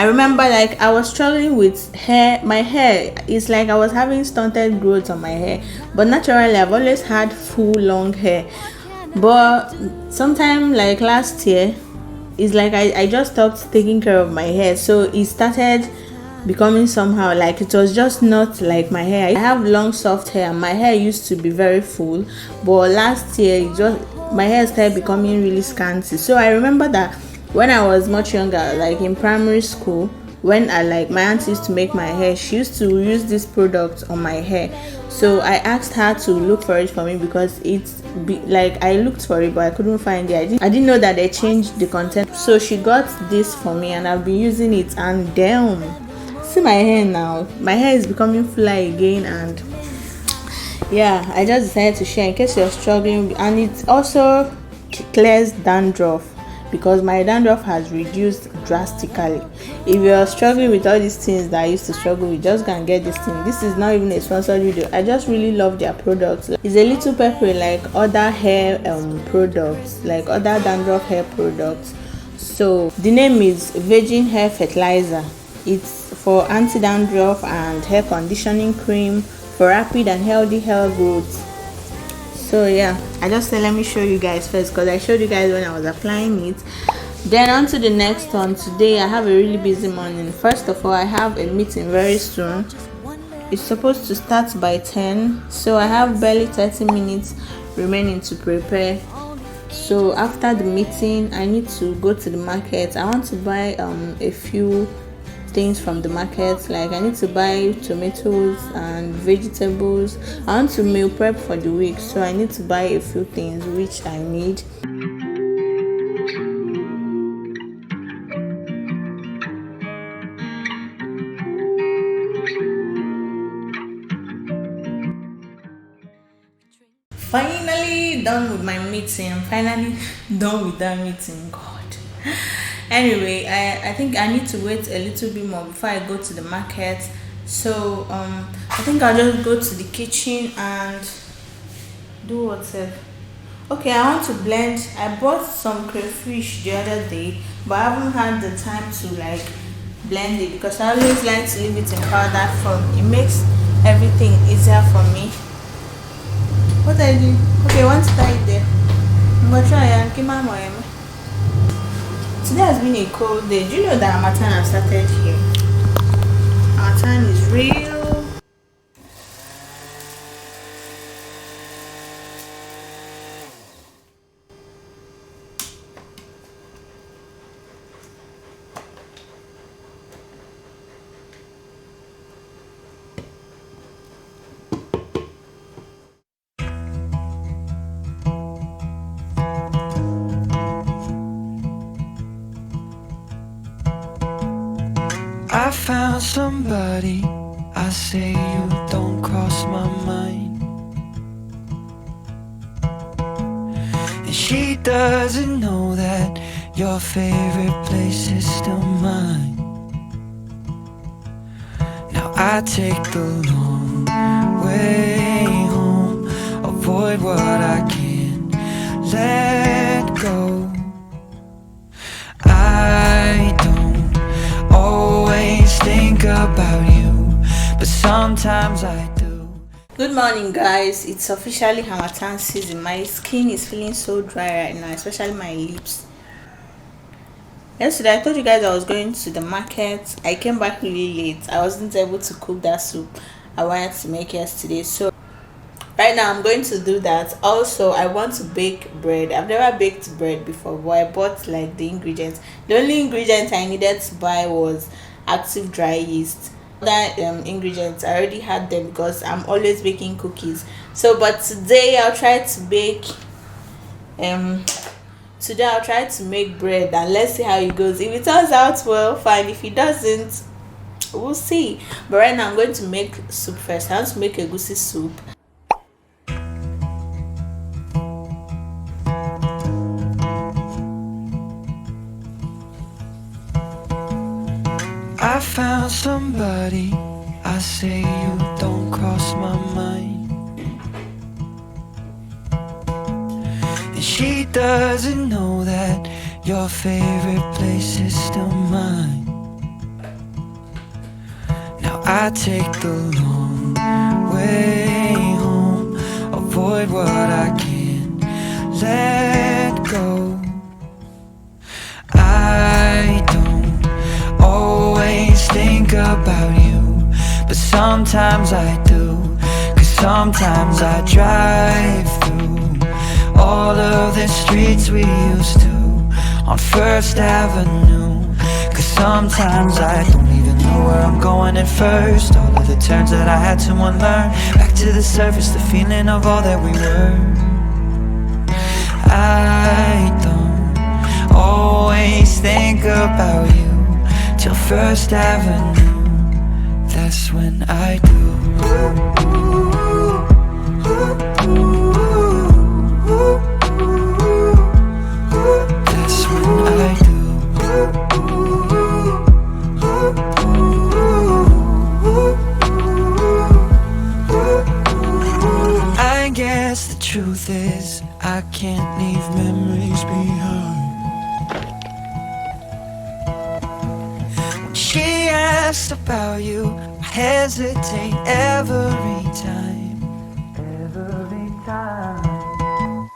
remember like I was struggling with hair. My hair is like I was having stunted growth on my hair, but naturally I've always had full long hair. But sometime like last year, it's like I just stopped taking care of my hair, so it started becoming somehow like it was just not like my hair. I have long soft hair and my hair used to be very full, but last year it just my hair started becoming really scanty. So I remember that when I was much younger, like in primary school, when I like my aunt used to make my hair, she used to use this product on my hair. So I asked her to look for it for me because like I looked for it but I couldn't find it. I didn't know that they changed the content. So she got this for me and I've been using it, and damn, see my hair now. My hair is becoming fuller again, and yeah, I just decided to share in case you're struggling. And it also clears dandruff because my dandruff has reduced drastically. If you're struggling with all these things that I used to struggle with, just go and get this thing. This is not even a sponsored video. I just really love their products. It's a little peppery like other hair products, like other dandruff hair products. So the name is Virgin Hair Fertilizer. It's for anti-dandruff and hair conditioning cream for rapid and healthy hair growth. So yeah, I just said let me show you guys first because I showed you guys when I was applying it. Then on to the next one. Today I have a really busy morning. First of all, I have a meeting very soon. It's supposed to start by 10, so I have barely 30 minutes remaining to prepare. So after the meeting I need to go to the market. I want to buy a few things from the market. Like I need to buy tomatoes and vegetables. I want to meal prep for the week, so I need to buy a few things which I need. Finally done with my meeting. I'm finally done with that meeting. God. Anyway, I think I need to wait a little bit more before I go to the market. So I think I'll just go to the kitchen and do whatever. Okay, I want to blend. I bought some crayfish the other day, but I haven't had the time to like blend it because I always like to leave it in powder form. It makes everything easier for me. What I do? Okay, one start there. I'm gonna try and keep my mind. Today has been a cold day. Do you know that Harmattan has started here? Harmattan is real. I found somebody, I say you don't cross my mind. And she doesn't know that your favorite place is still mine. Now I take the long way home, avoid what I can't let go. I don't always think about you, but sometimes I do. Good morning guys, it's officially Harmattan season. My skin is feeling so dry right now, especially my lips. Yesterday I told you guys I was going to the market. I came back really late. I wasn't able to cook that soup I wanted to make yesterday, so right now I'm going to do that. Also, I want to bake bread. I've never baked bread before, but I bought like the ingredients. The only ingredient I needed to buy was active dry yeast. Other ingredients I already had them because I'm always baking cookies. So but today I'll try to bake today I'll try to make bread, and let's see how it goes. If it turns out well, fine. If it doesn't, we'll see. But right now I'm going to make soup first. I want to make a goosey soup. I found somebody, I say you don't cross my mind. And she doesn't know that your favorite place is still mine. I take the long way home, avoid what I can't let go. I don't always think about you, but sometimes I do, 'cause sometimes I drive through all of the streets we used to on First Avenue. 'Cause sometimes I don't even know where I'm going at first. All of the turns that I had to unlearn, back to the surface, the feeling of all that we were. I don't always think about you till First Avenue, that's when I do. That's when I do. I guess the truth is I can't leave memories behind. When she asks about you, I hesitate every time. Every time.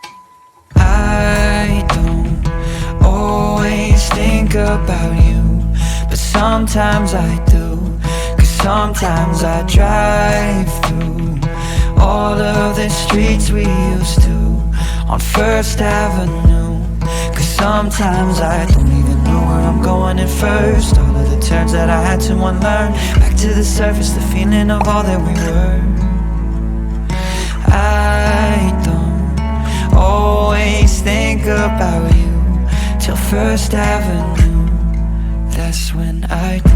I don't always think about you, but sometimes I do, 'cause sometimes I drive through all of the streets we used to on First Avenue. 'Cause sometimes I don't even know where I'm going at first. All of the turns that I had to unlearn, back to the surface, the feeling of all that we were. I don't always think about you till First Avenue, that's when I do.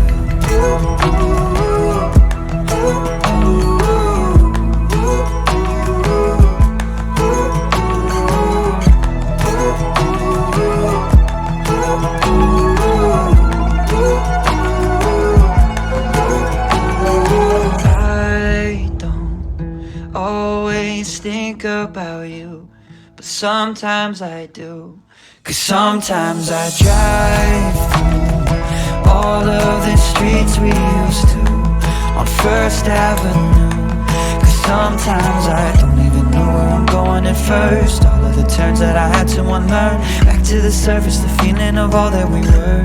Think about you, but sometimes I do, 'cause sometimes I drive through all of the streets we used to on First Avenue. 'Cause sometimes I don't even know where I'm going at first. All of the turns that I had to unlearn, back to the surface, the feeling of all that we were.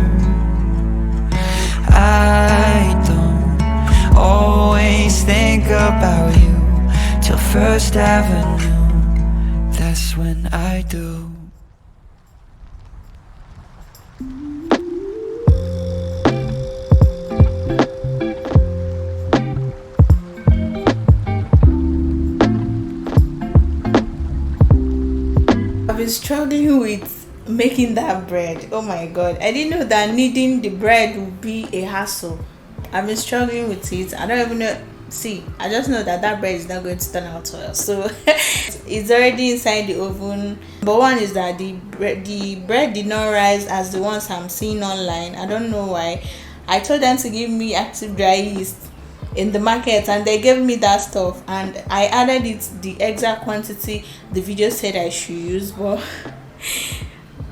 I don't always think about you till First Avenue, that's when I do. I've been struggling with making that bread. Oh my god, I didn't know that kneading the bread would be a hassle. I've been struggling with it. I don't even know. See, I just know that bread is not going to turn out well, so it's already inside the oven. But one is that the bread did not rise as the ones I'm seeing online. I don't know why. I told them to give me active dry yeast in the market, and they gave me that stuff, and I added it the exact quantity the video said I should use, but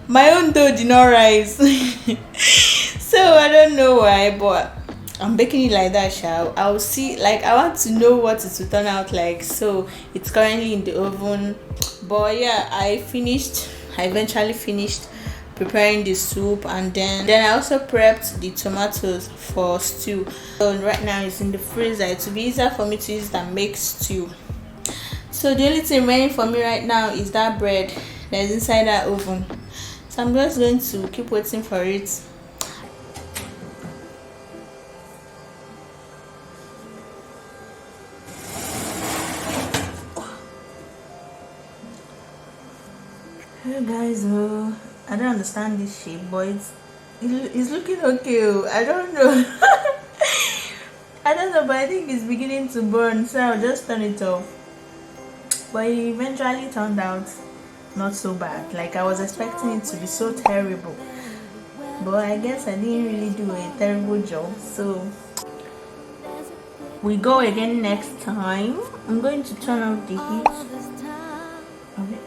my own dough did not rise. So I don't know why, but I'm baking it like that, I'll see. Like, I want to know what it will turn out like. So it's currently in the oven. But yeah, I eventually finished preparing the soup, and then I also prepped the tomatoes for stew. So right now it's in the freezer. It will be easier for me to use than make stew. So the only thing remaining for me right now is that bread that is inside that oven. So I'm just going to keep waiting for it. Hey guys, I don't understand this shape, but it's looking okay. I don't know. I don't know, but I think it's beginning to burn, so I'll just turn it off. But it eventually turned out not so bad. Like, I was expecting it to be so terrible, but I guess I didn't really do a terrible job. So we go again next time. I'm going to turn off the heat. Okay,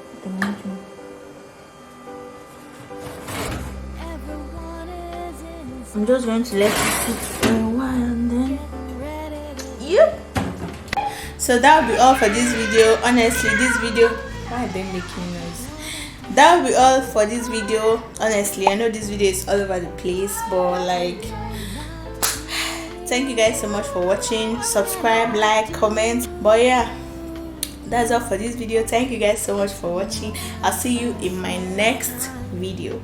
I'm just going to let it sit for a while, and then So that will be all for this video. Honestly, this video, why are they making noise? That will be all for this video. Honestly, I know this video is all over the place, but like, thank you guys so much for watching. Subscribe, like, comment. But yeah, that's all for this video. Thank you guys so much for watching. I'll see you in my next video.